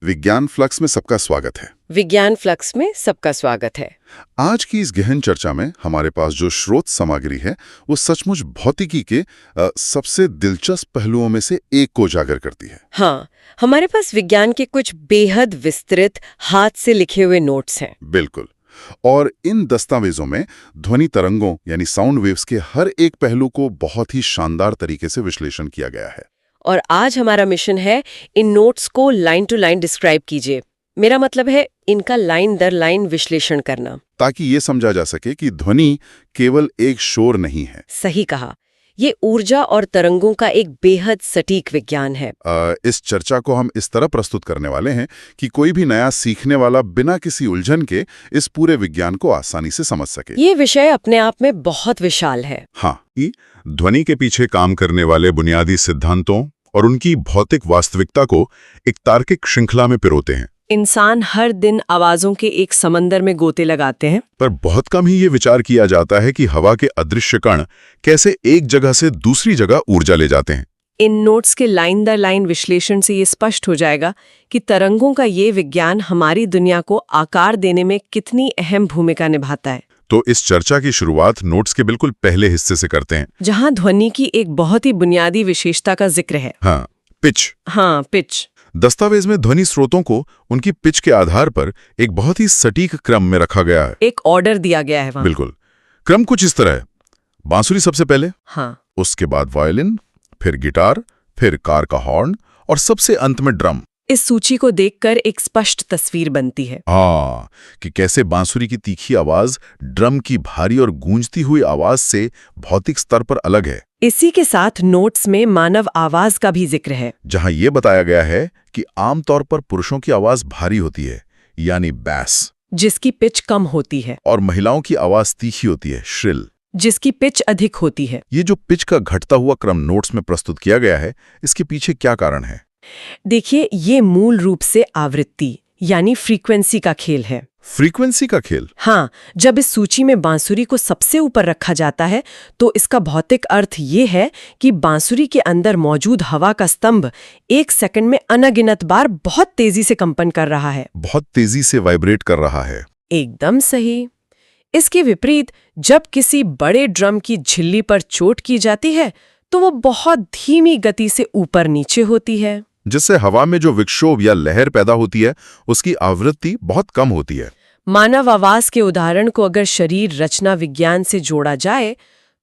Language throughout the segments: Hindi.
विज्ञान फ्लक्स में सबका स्वागत है। विज्ञान फ्लक्स में सबका स्वागत है। आज की इस गहन चर्चा में हमारे पास जो स्रोत सामग्री है वो सचमुच भौतिकी के सबसे दिलचस्प पहलुओं में से एक को उजागर करती है। हाँ, हमारे पास विज्ञान के कुछ बेहद विस्तृत हाथ से लिखे हुए नोट्स हैं। बिल्कुल। और इन दस्तावेजों में ध्वनि तरंगों यानी साउंड वेव्स के हर एक पहलू को बहुत ही शानदार तरीके से विश्लेषण किया गया है। और आज हमारा मिशन है इन नोट्स को लाइन टू लाइन डिस्क्राइब कीजिए। मेरा मतलब है इनका लाइन दर लाइन विश्लेषण करना, ताकि ये समझा जा सके कि ध्वनि केवल एक शोर नहीं है। सही कहा, ये ऊर्जा और तरंगों का एक बेहद सटीक विज्ञान है। इस चर्चा को हम इस तरह प्रस्तुत करने वाले हैं कि कोई भी नया सीखने वाला बिना किसी उलझन के इस पूरे विज्ञान को आसानी से समझ सके। ये विषय अपने आप में बहुत विशाल है। हाँ, ध्वनि के पीछे काम करने वाले बुनियादी सिद्धांतों और उनकी भौतिक वास्तविकता को एक तार्किक श्रृंखला में पिरोते हैं। इंसान हर दिन आवाजों के एक समंदर में गोते लगाते हैं, पर बहुत कम ही ये विचार किया जाता है कि हवा के अदृश्य कण कैसे एक जगह से दूसरी जगह ऊर्जा ले जाते हैं। इन नोट्स के लाइन दर लाइन विश्लेषण से ये स्पष्ट हो जाएगा कि तरंगों का ये विज्ञान हमारी दुनिया को आकार देने में कितनी अहम भूमिका निभाता है। तो इस चर्चा की शुरुआत नोट्स के बिल्कुल पहले हिस्से से करते हैं, जहां ध्वनि की एक बहुत ही बुनियादी विशेषता का जिक्र है। हाँ, पिच। हाँ, पिच। दस्तावेज में ध्वनि स्रोतों को उनकी पिच के आधार पर एक बहुत ही सटीक क्रम में रखा गया है। एक ऑर्डर दिया गया है वहाँ। बिल्कुल। क्रम कुछ इस तरह है: बांसुरी सबसे पहले, हाँ, उसके बाद वायलिन, फिर गिटार, फिर कार का हॉर्न और सबसे अंत में ड्रम। इस सूची को देखकर एक स्पष्ट तस्वीर बनती है। हाँ, कि कैसे बांसुरी की तीखी आवाज ड्रम की भारी और गूंजती हुई आवाज से भौतिक स्तर पर अलग है। इसी के साथ नोट्स में मानव आवाज का भी जिक्र है, जहां यह बताया गया है कि आमतौर पर पुरुषों की आवाज भारी होती है, यानी बैस, जिसकी पिच कम होती है, और महिलाओं की आवाज तीखी होती है, श्रिल, जिसकी पिच अधिक होती है। ये जो पिच का घटता हुआ क्रम नोट्स में प्रस्तुत किया गया है, इसके पीछे क्या कारण है? देखिए, ये मूल रूप से आवृत्ति यानी फ्रीक्वेंसी का खेल है। फ्रीक्वेंसी का खेल? हाँ, जब इस सूची में बांसुरी को सबसे ऊपर रखा जाता है तो इसका भौतिक अर्थ ये है कि बांसुरी के अंदर मौजूद हवा का स्तंभ एक सेकंड में अनगिनत बार बहुत तेजी से कंपन कर रहा है। बहुत तेजी से वाइब्रेट कर रहा है। एकदम सही। इसके विपरीत जब किसी बड़े ड्रम की झिल्ली पर चोट की जाती है तो वो बहुत धीमी गति से ऊपर नीचे होती है, जिससे हवा में जो विक्षोभ या लहर पैदा होती है उसकी आवृत्ति बहुत कम होती है। मानव आवाज के उदाहरण को अगर शरीर रचना विज्ञान से जोड़ा जाए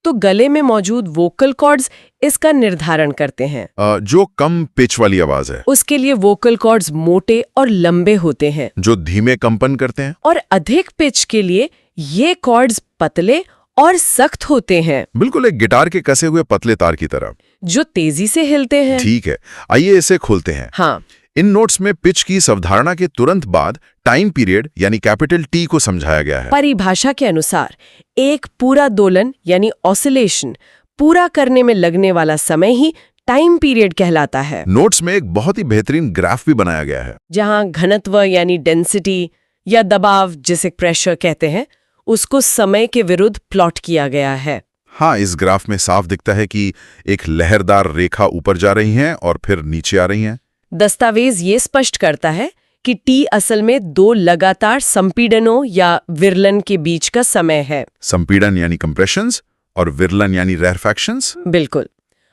तो गले में मौजूद वोकल कॉर्ड्स इसका निर्धारण करते हैं। जो कम पिच वाली आवाज है उसके लिए वोकल कॉर्ड्स मोटे और लंबे होते हैं, जो धीमे कंपन करते हैं, और अधिक पिच के लिए ये कॉर्ड्स पतले और सख्त होते हैं, बिल्कुल एक गिटार के कसे हुए पतले तार की तरह, जो तेजी से हिलते हैं। ठीक है, आइए इसे खोलते हैं। हाँ, इन नोट्स में पिच की इस अवधारणा के तुरंत बाद टाइम पीरियड यानी कैपिटल टी को समझाया गया है। परिभाषा के अनुसार एक पूरा दोलन यानी ऑसिलेशन पूरा करने में लगने वाला समय ही टाइम पीरियड कहलाता है। नोट्स में एक बहुत ही बेहतरीन ग्राफ भी बनाया गया है, जहां घनत्व यानी डेंसिटी या दबाव जिसे प्रेशर कहते हैं उसको समय के विरुद्ध प्लॉट किया गया है। हाँ, इस ग्राफ में साफ दिखता है कि एक लहरदार रेखा ऊपर जा रही है और फिर नीचे आ रही है। दस्तावेज ये स्पष्ट करता है कि टी असल में दो लगातार संपीड़नों या विरलन के बीच का समय है। संपीड़न यानी कंप्रेशंस और विरलन यानी रैरफैक्शंस। बिल्कुल।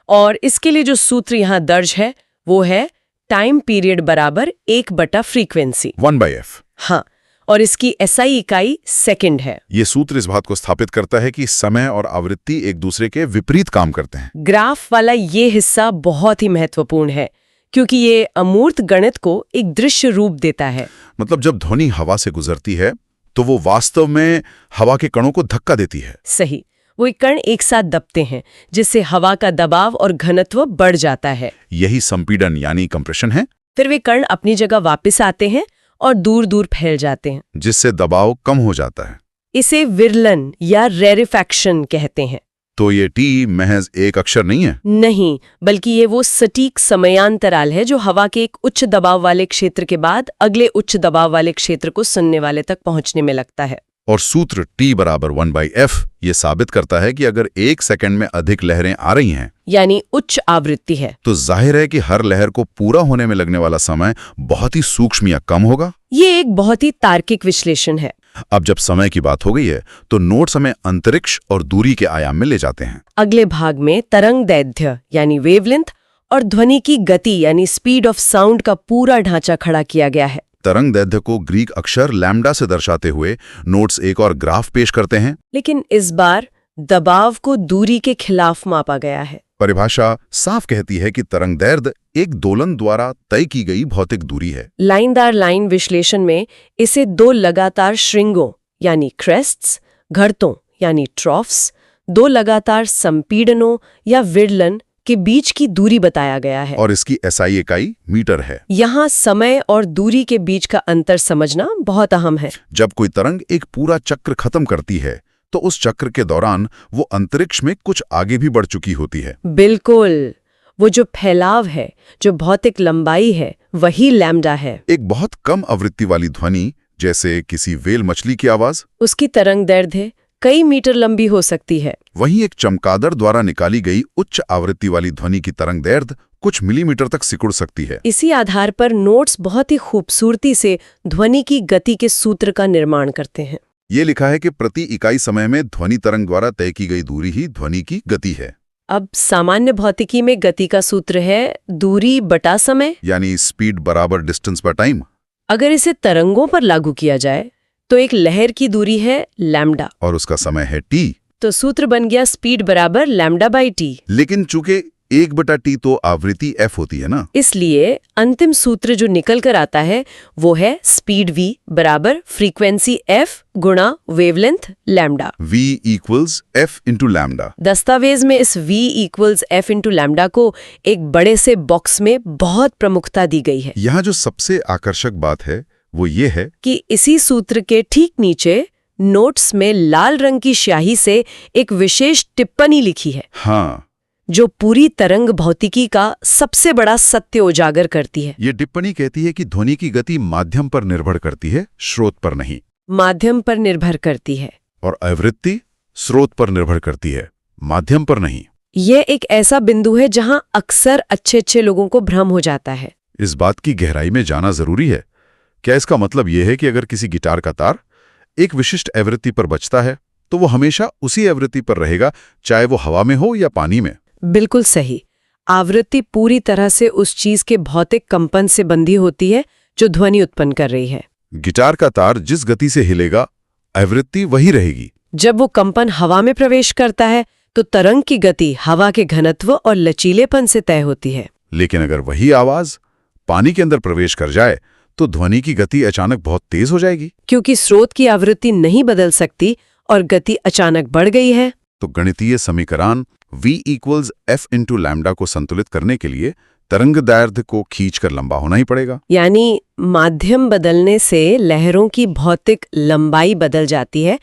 और इसके लिए जो सूत्र यहाँ दर्ज है वो है टाइम पीरियड बराबर 1/फ्रीक्वेंसी 1/f। हाँ, और इसकी एसआई इकाई सेकंड है। ये सूत्र इस बात को स्थापित करता है कि समय और आवृत्ति एक दूसरे के विपरीत काम करते हैं। ग्राफ वाला ये हिस्सा बहुत ही महत्वपूर्ण है क्योंकि ये अमूर्त गणित को एक दृश्य रूप देता है। मतलब जब ध्वनि हवा से गुजरती है तो वो वास्तव में हवा के कणों को धक्का देती है। सही, वो कण एक साथ दबते हैं जिससे हवा का दबाव और घनत्व बढ़ जाता है। यही संपीड़न यानी कंप्रेशन है। फिर वे कण अपनी जगह वापस आते हैं और दूर दूर फैल जाते हैं, जिससे दबाव कम हो जाता है। इसे विरलन या रेरिफैक्शन कहते हैं। तो ये टी महज एक अक्षर नहीं है? नहीं, बल्कि ये वो सटीक समयांतराल है जो हवा के एक उच्च दबाव वाले क्षेत्र के बाद अगले उच्च दबाव वाले क्षेत्र को सुनने वाले तक पहुंचने में लगता है। और सूत्र T बराबर 1/f ये साबित करता है कि अगर 1 सेकंड में अधिक लहरें आ रही हैं, यानी उच्च आवृत्ति है, तो जाहिर है कि हर लहर को पूरा होने में लगने वाला समय बहुत ही सूक्ष्म या कम होगा। ये एक बहुत ही तार्किक विश्लेषण है। अब जब समय की बात हो गई है, तो नोट्स हमें अंतरिक्ष और दूरी के आयाम में ले जाते हैं। अगले भाग में तरंग दैर्ध्य यानी वेवलेंथ और ध्वनि की गति यानी स्पीड ऑफ साउंड का पूरा ढांचा खड़ा किया गया है। तरंग दैर्ध्य को ग्रीक अक्षर लैम्डा से दर्शाते हुए नोट्स एक और ग्राफ पेश करते हैं। लेकिन इस बार दबाव को दूरी के खिलाफ मापा गया है। परिभाषा साफ कहती है कि तरंग दैर्ध्य एक दोलन द्वारा तय की गई भौतिक दूरी है। लाइनदार लाइन विश्लेषण में इसे 2 लगातार श्रृंगों यानी क्रेस्ट्स, घरतों यानी ट्रॉफ्स, 2 लगातार संपीड़नों या विरलन के बीच की दूरी बताया गया है। और इसकी SI इकाई मीटर है। यहाँ समय और दूरी के बीच का अंतर समझना बहुत अहम है। जब कोई तरंग एक पूरा चक्र खत्म करती है, तो उस चक्र के दौरान वो अंतरिक्ष में कुछ आगे भी बढ़ चुकी होती है। बिल्कुल, वो जो फैलाव है, जो भौतिक लंबाई है, वही लैम्डा है। एक बहुत कम आवृत्ति वाली ध्वनि, जैसे किसी व्हेल मछली की आवाज, उसकी तरंग दैर्ध्य कई मीटर लंबी हो सकती है। वहीं एक चमगादड़ द्वारा निकाली गई उच्च आवृत्ति वाली ध्वनि की तरंग दैर्ध्य कुछ मिलीमीटर तक सिकुड़ सकती है। इसी आधार पर नोट्स बहुत ही खूबसूरती से ध्वनि की गति के सूत्र का निर्माण करते हैं। ये लिखा है कि प्रति इकाई समय में ध्वनि तरंग द्वारा तय की गई दूरी ही ध्वनि की गति है। अब सामान्य भौतिकी में गति का सूत्र है दूरी बटा समय, यानी स्पीड बराबर डिस्टेंस बाय टाइम। अगर इसे तरंगों पर लागू किया जाए तो एक लहर की दूरी है लैम्डा और उसका समय है t। तो सूत्र बन गया स्पीड बराबर लैम्डा बाई टी। लेकिन चूंकि 1/t तो आवृत्ति f होती है ना, इसलिए अंतिम सूत्र जो निकल कर आता है वो है स्पीड v बराबर फ्रीक्वेंसी f गुणा wavelength lambda. v equals f into lambda. दस्तावेज में इस v equals f into lambda को एक बड़े से बॉक्स में बहुत प्रमुखता दी गई है। यहाँ जो सबसे आकर्षक बात है वो ये है कि इसी सूत्र के ठीक नीचे नोट्स में लाल रंग की स्याही से एक विशेष टिप्पणी लिखी है। हाँ, जो पूरी तरंग भौतिकी का सबसे बड़ा सत्य उजागर करती है। ये टिप्पणी कहती है कि ध्वनि की गति माध्यम पर निर्भर करती है, स्रोत पर नहीं। माध्यम पर निर्भर करती है और आवृत्ति स्रोत पर निर्भर करती है, माध्यम पर नहीं। यह एक ऐसा बिंदु है जहां अक्सर अच्छे लोगों को भ्रम हो जाता है। इस बात की गहराई में जाना जरूरी है। क्या इसका मतलब यह है कि अगर किसी गिटार का तार एक विशिष्ट आवृत्ति पर बजता है तो वो हमेशा उसी आवृत्ति पर रहेगा, चाहे वो हवा में हो या पानी में? बिल्कुल सही। आवृत्ति पूरी तरह से उस चीज के भौतिक कंपन से बंधी होती है जो ध्वनि उत्पन्न कर रही है। गिटार का तार जिस गति से हिलेगा, आवृत्ति वही रहेगी। जब वो कंपन हवा में प्रवेश करता है तो तरंग की गति हवा के घनत्व और लचीलेपन से तय होती है। लेकिन अगर वही आवाज पानी के अंदर प्रवेश कर जाए तो ध्वनि की गति अचानक बहुत तेज हो जाएगी। क्योंकि स्रोत की आवृत्ति नहीं बदल सकती और गति अचानक बढ़ गई है। तो गणितीय समीकरण v equals f into lambda को संतुलित करने के लिए तरंग दैर्ध्य को खींचकर लंबा होना ही पड़ेगा। यानी माध्यम बदलने से लहरों की भौतिक लंबाई बदल जाती है,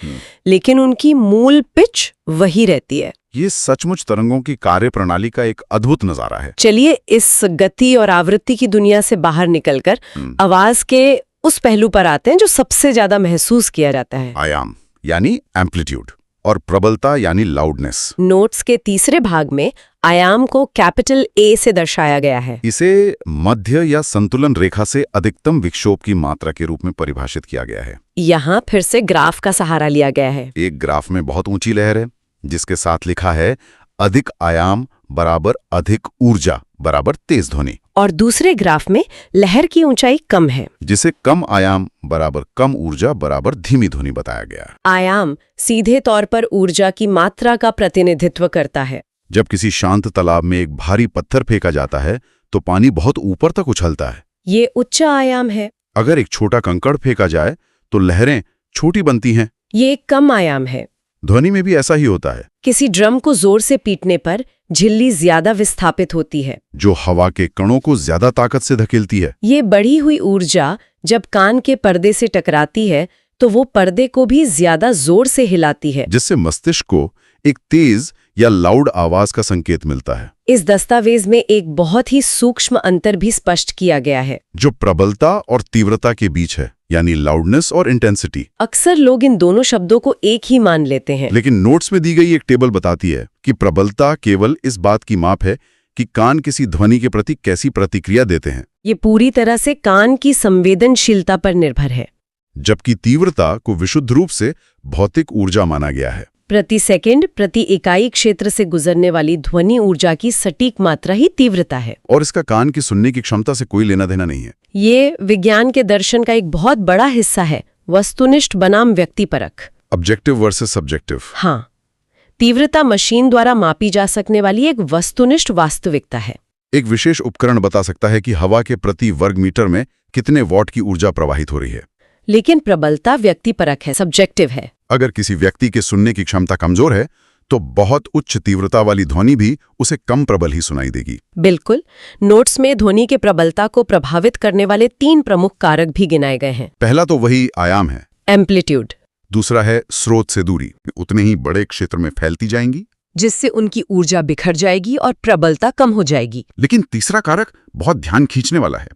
लेकिन उनकी मूल पिच वही रहती है। ये सचमुच तरंगों की कार्यप्रणाली का एक अद्भुत नजारा है। चलिए इस गति और आवृत्ति की दुनिया से बाहर निकलकर आवाज के उस पहलू पर आते हैं जो सबसे ज्यादा महसूस किया जाता है। आयाम यानी एम्पलीट्यूड और प्रबलता यानी लाउडनेस। नोट्स के तीसरे भाग में आयाम को कैपिटल A से दर्शाया गया है। इसे मध्य या संतुलन रेखा से अधिकतम विक्षोभ की मात्रा के रूप में परिभाषित किया गया है। यहाँ फिर से ग्राफ का सहारा लिया गया है। एक ग्राफ में बहुत ऊंची लहर है जिसके साथ लिखा है अधिक आयाम बराबर अधिक ऊर्जा बराबर तेज ध्वनि, और दूसरे ग्राफ में लहर की ऊंचाई कम है जिसे कम आयाम बराबर कम ऊर्जा बराबर धीमी ध्वनि बताया गया। आयाम सीधे तौर पर ऊर्जा की मात्रा का प्रतिनिधित्व करता है। जब किसी शांत तालाब में एक भारी पत्थर फेंका जाता है तो पानी बहुत ऊपर तक उछलता है। ये उच्च आयाम है। अगर एक छोटा कंकड़ फेंका जाए तो लहरें छोटी बनती हैं। ये एक कम आयाम है। ध्वनि में भी ऐसा ही होता है। किसी ड्रम को जोर से पीटने पर झिल्ली ज्यादा विस्थापित होती है, जो हवा के कणों को ज्यादा ताकत से धकेलती है। ये बढ़ी हुई ऊर्जा जब कान के पर्दे से टकराती है तो वो पर्दे को भी ज्यादा जोर से हिलाती है, जिससे मस्तिष्क को एक तेज या लाउड आवाज का संकेत मिलता है। इस दस्तावेज में एक बहुत ही सूक्ष्म अंतर भी स्पष्ट किया गया है, जो प्रबलता और तीव्रता के बीच है, यानी लाउडनेस और इंटेंसिटी। अक्सर लोग इन दोनों शब्दों को एक ही मान लेते हैं। लेकिन नोट्स में दी गई एक टेबल बताती है कि प्रबलता केवल इस बात की माप है कि कान किसी ध्वनि के प्रति कैसी प्रतिक्रिया देते हैं, ये पूरी तरह से कान की संवेदनशीलता पर निर्भर है। जबकि तीव्रता को विशुद्ध रूप से भौतिक ऊर्जा माना गया है। प्रति सेकंड प्रति इकाई क्षेत्र से गुजरने वाली ध्वनि ऊर्जा की सटीक मात्रा ही तीव्रता है, और इसका कान की सुनने की क्षमता से कोई लेना देना नहीं है। ये विज्ञान के दर्शन का एक बहुत बड़ा हिस्सा है, वस्तुनिष्ठ बनाम व्यक्तिपरक। Objective versus subjective. हाँ, तीव्रता मशीन द्वारा मापी जा सकने वाली एक वस्तुनिष्ठ वास्तविकता है। एक विशेष उपकरण बता सकता है कि हवा के प्रति वर्ग मीटर में कितने वॉट की ऊर्जा प्रवाहित हो रही है। लेकिन प्रबलता व्यक्तिपरक है, सब्जेक्टिव है। अगर किसी व्यक्ति के सुनने की क्षमता कमजोर है तो बहुत उच्च तीव्रता वाली ध्वनि भी उसे कम प्रबल ही सुनाई देगी। बिल्कुल। नोट्स में ध्वनि के प्रबलता को प्रभावित करने वाले 3 प्रमुख कारक भी गिनाए गए हैं। पहला तो वही आयाम है, एम्पलीट्यूड। दूसरा है स्रोत से दूरी, उतने ही बड़े क्षेत्र में फैलती जाएंगी, जिससे उनकी ऊर्जा बिखर जाएगी और प्रबलता कम हो जाएगी। लेकिन तीसरा कारक बहुत ध्यान खींचने वाला है,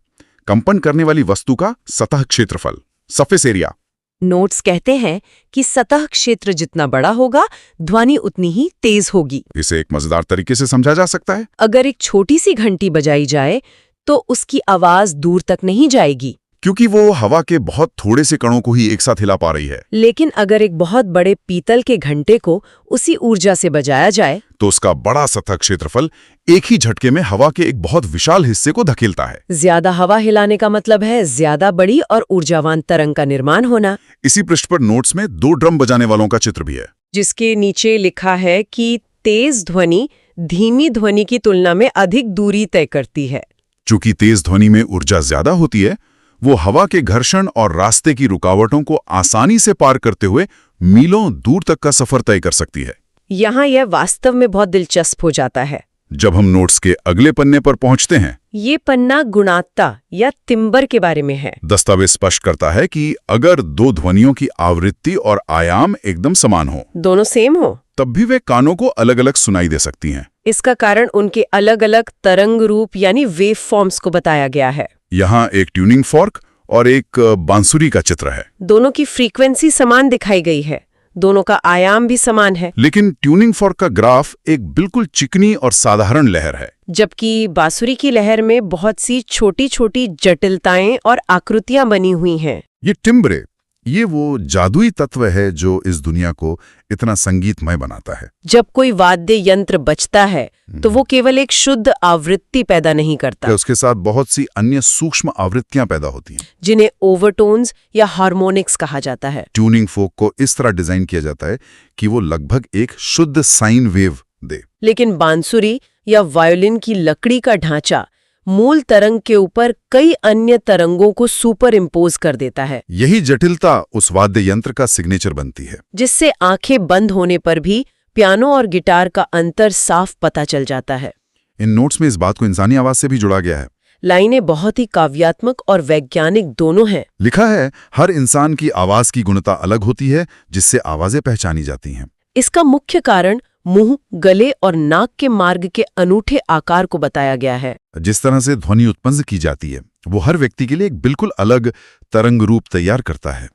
कंपन करने वाली वस्तु का सतह क्षेत्रफल, सरफेस एरिया। नोट्स कहते हैं कि सतह क्षेत्र जितना बड़ा होगा, ध्वनि उतनी ही तेज होगी। इसे एक मजेदार तरीके से समझा जा सकता है। अगर एक छोटी सी घंटी बजाई जाए तो उसकी आवाज दूर तक नहीं जाएगी, क्योंकि वो हवा के बहुत थोड़े से कणों को ही एक साथ हिला पा रही है। लेकिन अगर एक बहुत बड़े पीतल के घंटे को उसी ऊर्जा से बजाया जाए तो उसका बड़ा सतह क्षेत्रफल एक ही झटके में हवा के एक बहुत विशाल हिस्से को धकेलता है। ज्यादा हवा हिलाने का मतलब है ज्यादा बड़ी और ऊर्जावान तरंग का निर्माण होना। इसी पृष्ठ पर नोट्स में 2 ड्रम बजाने वालों का चित्र भी है, जिसके नीचे लिखा है कि तेज ध्वनि धीमी ध्वनि की तुलना में अधिक दूरी तय करती है। चूंकि तेज ध्वनि में ऊर्जा ज्यादा होती है, वो हवा के घर्षण और रास्ते की रुकावटों को आसानी से पार करते हुए मीलों दूर तक का सफर तय कर सकती है। यहाँ यह वास्तव में बहुत दिलचस्प हो जाता है। जब हम नोट्स के अगले पन्ने पर पहुंचते हैं, ये पन्ना गुणात्मकता या तिम्बर के बारे में है। दस्तावेज स्पष्ट करता है कि अगर 2 ध्वनियों की आवृत्ति और आयाम एकदम समान हो, दोनों सेम हो, तब भी वे कानों को अलग अलग सुनाई दे सकती हैं। इसका कारण उनके अलग अलग तरंग रूप यानी वेव फॉर्म्स को बताया गया है। यहाँ एक ट्यूनिंग फॉर्क और एक बांसुरी का चित्र है। दोनों की फ्रीक्वेंसी समान दिखाई गई है, दोनों का आयाम भी समान है। लेकिन ट्यूनिंग फॉर्क का ग्राफ एक बिल्कुल चिकनी और साधारण लहर है, जबकि बांसुरी की लहर में बहुत सी छोटी छोटी जटिलताएं और आकृतियां बनी हुई हैं। ये टिम्ब्रे, ये वो जादुई तत्व है जो इस दुनिया को इतना संगीतमय बनाता है। जब कोई वाद्य यंत्र बजता है तो वो केवल एक शुद्ध आवृत्ति पैदा नहीं करता, उसके साथ बहुत सी अन्य सूक्ष्म आवृत्तियां पैदा होती हैं, जिन्हें ओवरटोन्स या हार्मोनिक्स कहा जाता है। ट्यूनिंग फोक को इस तरह डिजाइन किया जाता है कि वो लगभग एक शुद्ध साइन वेव दे। लेकिन बांसुरी या वायोलिन की लकड़ी का ढांचा मूल तरंग के ऊपर कई अन्य तरंगों को सुपर इम्पोज कर देता है। यही जटिलता उस वाद्य यंत्र का सिग्नेचर बनती है, जिससे आंखें बंद होने पर भी पियानो और गिटार का अंतर साफ पता चल जाता है। इन नोट्स में इस बात को इंसानी आवाज से भी जोड़ा गया है। लाइनें बहुत ही काव्यात्मक और वैज्ञानिक दोनों हैं। लिखा है, हर इंसान की आवाज की गुणता अलग होती है, जिससे आवाजें पहचानी जाती हैं। इसका मुख्य कारण मुंह, गले और नाक के मार्ग के अनूठे आकार को बताया गया है। जिस तरह से ध्वनि उत्पन्न की जाती है वो हर व्यक्ति के लिए एक बिल्कुल अलग तरंग रूप तैयार करता है।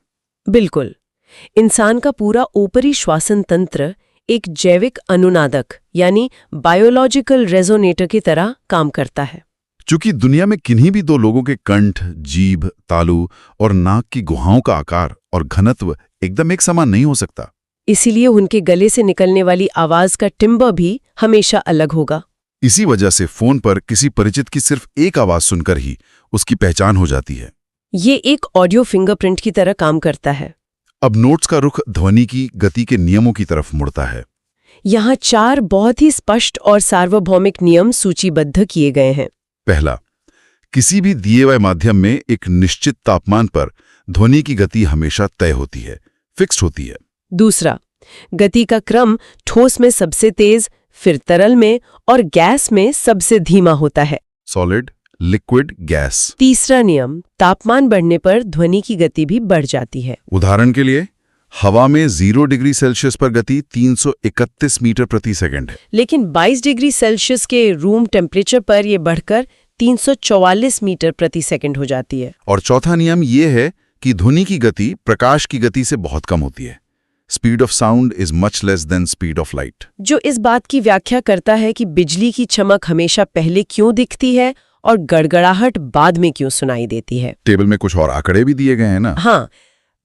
बिल्कुल। इंसान का पूरा ऊपरी श्वासन तंत्र एक जैविक अनुनादक यानी बायोलॉजिकल रेजोनेटर की तरह काम करता है। चूंकि दुनिया में किन्हीं भी 2 लोगों के कंठ, जीभ, तालु और नाक की गुहाओं का आकार और घनत्व एकदम एक समान नहीं हो सकता, इसीलिए उनके गले से निकलने वाली आवाज का टिम्बर भी हमेशा अलग होगा। इसी वजह से फोन पर किसी परिचित की सिर्फ एक आवाज सुनकर ही उसकी पहचान हो जाती है। ये एक ऑडियो फिंगरप्रिंट की तरह काम करता है। अब नोट्स का रुख ध्वनि की गति के नियमों की तरफ मुड़ता है। यहाँ 4 बहुत ही स्पष्ट और सार्वभौमिक नियम सूचीबद्ध किए गए हैं। पहला, किसी भी दिए हुए माध्यम में एक निश्चित तापमान पर ध्वनि की गति हमेशा तय होती है, फिक्स्ड होती है। दूसरा, गति का क्रम ठोस में सबसे तेज, फिर तरल में और गैस में सबसे धीमा होता है। Solid, liquid, gas. तीसरा नियम, तापमान बढ़ने पर ध्वनि की गति भी बढ़ जाती है। उदाहरण के लिए हवा में 0 डिग्री सेल्सियस पर गति 331 मीटर प्रति सेकंड है। लेकिन 22 डिग्री सेल्सियस के रूम टेम्परेचर पर यह बढ़कर 344 मीटर प्रति सेकंड हो जाती है। और चौथा नियम ये है कि ध्वनि की गति प्रकाश की गति से बहुत कम होती है। Speed of sound is much less than speed of light. जो इस बात की व्याख्या करता है कि बिजली की चमक हमेशा पहले क्यों दिखती है और गड़गड़ाहट बाद में क्यों सुनाई देती है। टेबल में कुछ और आंकड़े भी दिए गए हैं ना। हाँ,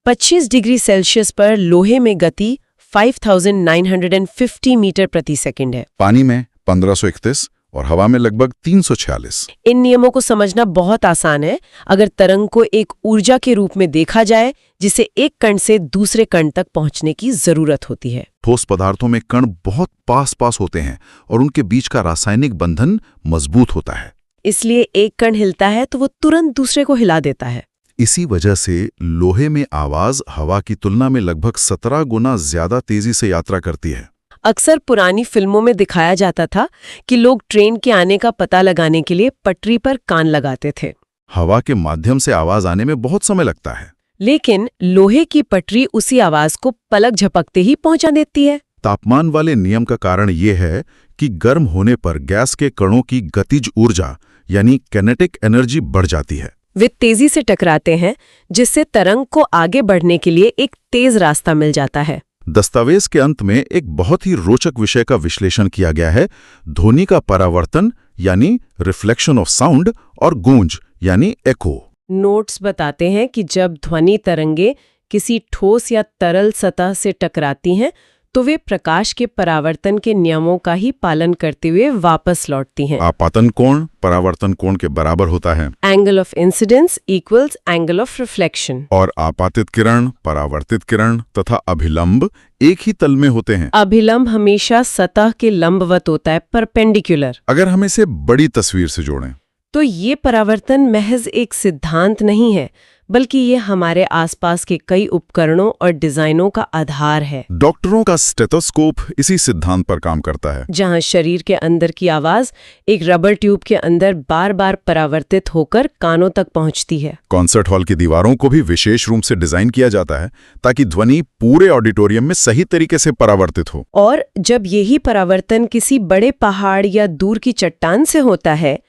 25 डिग्री सेल्सियस पर लोहे में गति 5950 मीटर प्रति सेकंड है। पानी में 1531 और हवा में लगभग 346। इन नियमों को समझना बहुत आसान है अगर तरंग को एक ऊर्जा के रूप में देखा जाए जिसे एक कण से दूसरे कण तक पहुंचने की जरूरत होती है। ठोस पदार्थों में कण बहुत पास होते हैं और उनके बीच का रासायनिक बंधन मजबूत होता है। इसलिए एक कण हिलता है तो वो तुरंत दूसरे को हिला देता है। इसी वजह से लोहे में आवाज हवा की तुलना में लगभग 17 गुना ज्यादा तेजी से यात्रा करती है। अक्सर पुरानी फिल्मों में दिखाया जाता था कि लोग ट्रेन के आने का पता लगाने के लिए पटरी पर कान लगाते थे। हवा के माध्यम से आवाज आने में बहुत समय लगता है, लेकिन लोहे की पटरी उसी आवाज को पलक झपकते ही पहुंचा देती है। तापमान वाले नियम का कारण ये है कि गर्म होने पर गैस के कणों की गतिज ऊर्जा यानी कैनेटिक एनर्जी बढ़ जाती है। वे तेजी से टकराते हैं जिससे तरंग को आगे बढ़ने के लिए एक तेज रास्ता मिल जाता है। दस्तावेज के अंत में एक बहुत ही रोचक विषय का विश्लेषण किया गया है, ध्वनि का परावर्तन यानी रिफ्लेक्शन ऑफ साउंड और गूंज यानी एको। नोट्स बताते हैं कि जब ध्वनि तरंगे किसी ठोस या तरल सतह से टकराती हैं तो वे प्रकाश के परावर्तन के नियमों का ही पालन करते हुए वापस लौटती हैं। आपातन कोण परावर्तन कोण के बराबर होता है। Angle of incidence equals angle of reflection. और आपातित किरण, परावर्तित किरण तथा अभिलंब एक ही तल में होते हैं। अभिलंब हमेशा सतह के लंबवत होता है, परपेंडिकुलर। अगर हम इसे बड़ी तस्वीर से जोड़ें तो ये परावर्तन महज एक सिद्धांत नहीं है, बल्कि ये हमारे आसपास के कई उपकरणों और डिजाइनों का आधार है। डॉक्टरों का स्टेथोस्कोप इसी सिद्धांत पर काम करता है, जहां शरीर के अंदर की आवाज एक रबर ट्यूब के अंदर बार बार परावर्तित होकर कानों तक पहुंचती है। कॉन्सर्ट हॉल की दीवारों को भी विशेष रूप से डिजाइन किया जाता है ताकि ध्वनि पूरे ऑडिटोरियम में सही तरीके से परावर्तित हो। और जब यही परावर्तन किसी बड़े पहाड़ या दूर की चट्टान से होता है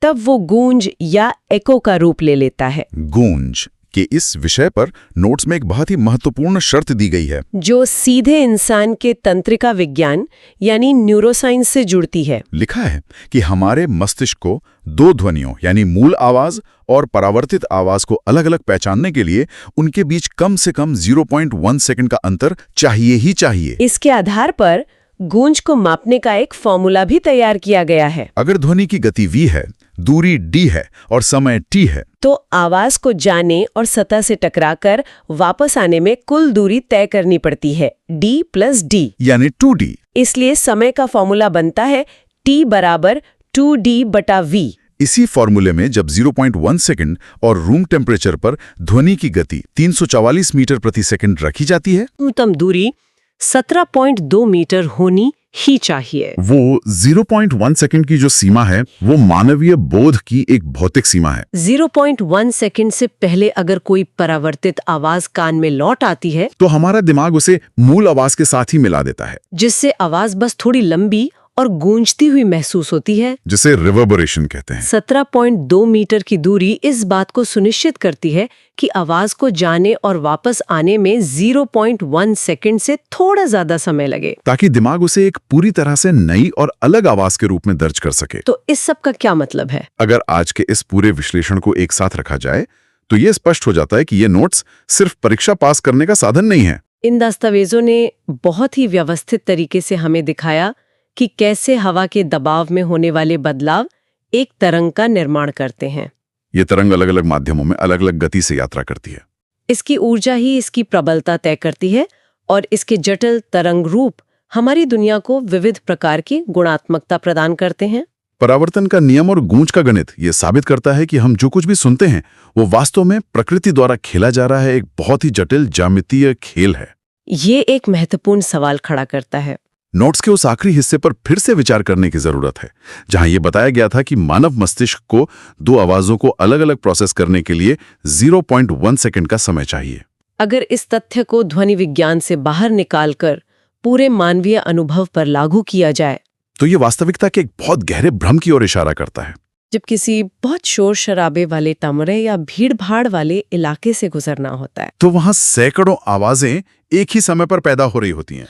तब वो गूंज या एको का रूप ले लेता है। गूंज के इस विषय पर नोट्स में एक बहुत ही महत्वपूर्ण शर्त दी गई है जो सीधे इंसान के तंत्रिका विज्ञान यानी न्यूरोसाइंस से जुड़ती है। लिखा है कि हमारे मस्तिष्क को दो ध्वनियों यानी मूल आवाज और परावर्तित आवाज को अलग अलग पहचानने के लिए उनके बीच कम से कम 0.1 सेकंड का अंतर चाहिए ही चाहिए। इसके आधार पर गूंज को मापने का एक फॉर्मूला भी तैयार किया गया है। अगर ध्वनि की गति v है, दूरी d है और समय t है, तो आवाज को जाने और सतह से टकराकर वापस आने में कुल दूरी तय करनी पड़ती है, d + d यानी 2d। इसलिए समय का फॉर्मूला बनता है t = 2d/v। इसी फॉर्मूले में जब 0.1 सेकंड और रूम टेम्परेचर पर ध्वनि की गति 344 मीटर प्रति सेकंड रखी जाती है, न्यूनतम दूरी 17.2 मीटर होनी ही चाहिए। वो 0.1 सेकंड की जो सीमा है वो मानवीय बोध की एक भौतिक सीमा है। 0.1 सेकंड से पहले अगर कोई परावर्तित आवाज कान में लौट आती है तो हमारा दिमाग उसे मूल आवाज के साथ ही मिला देता है, जिससे आवाज बस थोड़ी लंबी और गूंजती हुई महसूस होती है, जिसे रिवर्बरेशन कहते हैं। 17.2 मीटर की दूरी इस बात को सुनिश्चित करती है कि आवाज को जाने और वापस आने में 0.1 सेकंड से थोड़ा ज्यादा समय लगे, ताकि दिमाग उसे एक पूरी तरह से नई और अलग आवाज के रूप में दर्ज कर सके। तो इस सब का क्या मतलब है? अगर आज के इस पूरे विश्लेषण को एक साथ रखा जाए तो ये स्पष्ट हो जाता है कि ये नोट्स सिर्फ परीक्षा पास करने का साधन नहीं है। इन दस्तावेजों ने बहुत ही व्यवस्थित तरीके से हमें दिखाया कि कैसे हवा के दबाव में होने वाले बदलाव एक तरंग का निर्माण करते हैं। ये तरंग अलग अलग माध्यमों में अलग अलग गति से यात्रा करती है। इसकी ऊर्जा ही इसकी प्रबलता तय करती है और इसके जटिल तरंग रूप हमारी दुनिया को विविध प्रकार की गुणात्मकता प्रदान करते हैं। परावर्तन का नियम और गूंज का गणित ये साबित करता है कि हम जो कुछ भी सुनते हैं वो वास्तव में प्रकृति द्वारा खेला जा रहा है एक बहुत ही जटिल ज्यामितीय खेल है। ये एक महत्वपूर्ण सवाल खड़ा करता है। नोट्स के उस आखिरी हिस्से पर फिर से विचार करने की जरूरत है, जहां यह बताया गया था कि मानव मस्तिष्क को दो आवाजों को अलग अलग प्रोसेस करने के लिए 0.1 सेकंड का समय चाहिए। अगर इस तथ्य को ध्वनि विज्ञान से बाहर निकालकर पूरे मानवीय अनुभव पर लागू किया जाए, तो ये वास्तविकता के एक बहुत गहरे भ्रम की ओर इशारा करता है। जब किसी बहुत शोर शराबे वाले कमरे या भीड़-भाड़ वाले इलाके से गुजरना होता है, तो वहां सैकड़ों आवाजें एक ही समय पर पैदा हो रही होती हैं।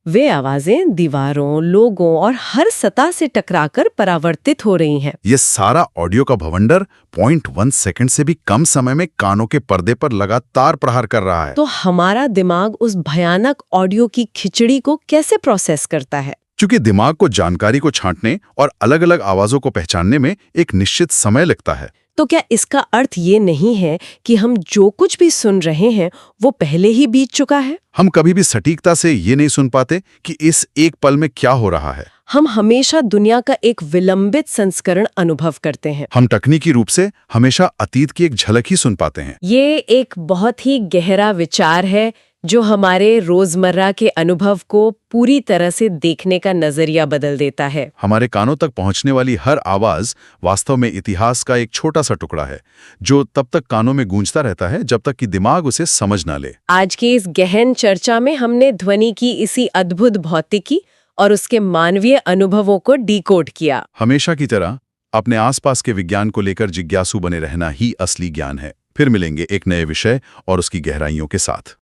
वे आवाजें दीवारों, लोगों और हर सतह से टकराकर परावर्तित हो रही हैं। ये सारा ऑडियो का भवंडर 0.1 सेकंड से भी कम समय में कानों के पर्दे पर लगातार प्रहार कर रहा है। तो हमारा दिमाग उस भयानक ऑडियो की खिचड़ी को कैसे प्रोसेस करता है? क्योंकि दिमाग को जानकारी को छांटने और अलग-अलग आवाजों को पहचानने में एक निश्चित समय लगता है। तो क्या इसका अर्थ ये नहीं है कि हम जो कुछ भी सुन रहे हैं वो पहले ही बीत चुका है? हम कभी भी सटीकता से ये नहीं सुन पाते कि इस एक पल में क्या हो रहा है। हम हमेशा दुनिया का एक विलंबित संस्करण अनुभव करते हैं। हम तकनीकी रूप से हमेशा अतीत की एक झलक ही सुन पाते हैं। ये एक बहुत ही गहरा विचार है जो हमारे रोजमर्रा के अनुभव को पूरी तरह से देखने का नजरिया बदल देता है। हमारे कानों तक पहुंचने वाली हर आवाज वास्तव में इतिहास का एक छोटा सा टुकड़ा है, जो तब तक कानों में गूंजता रहता है जब तक कि दिमाग उसे समझ ना ले। आज की इस गहन चर्चा में हमने ध्वनि की इसी अद्भुत भौतिकी और उसके मानवीय अनुभवों को डिकोड किया। हमेशा की तरह अपने आसपास के विज्ञान को लेकर जिज्ञासु बने रहना ही असली ज्ञान है। फिर मिलेंगे एक नए विषय और उसकी गहराइयों के साथ।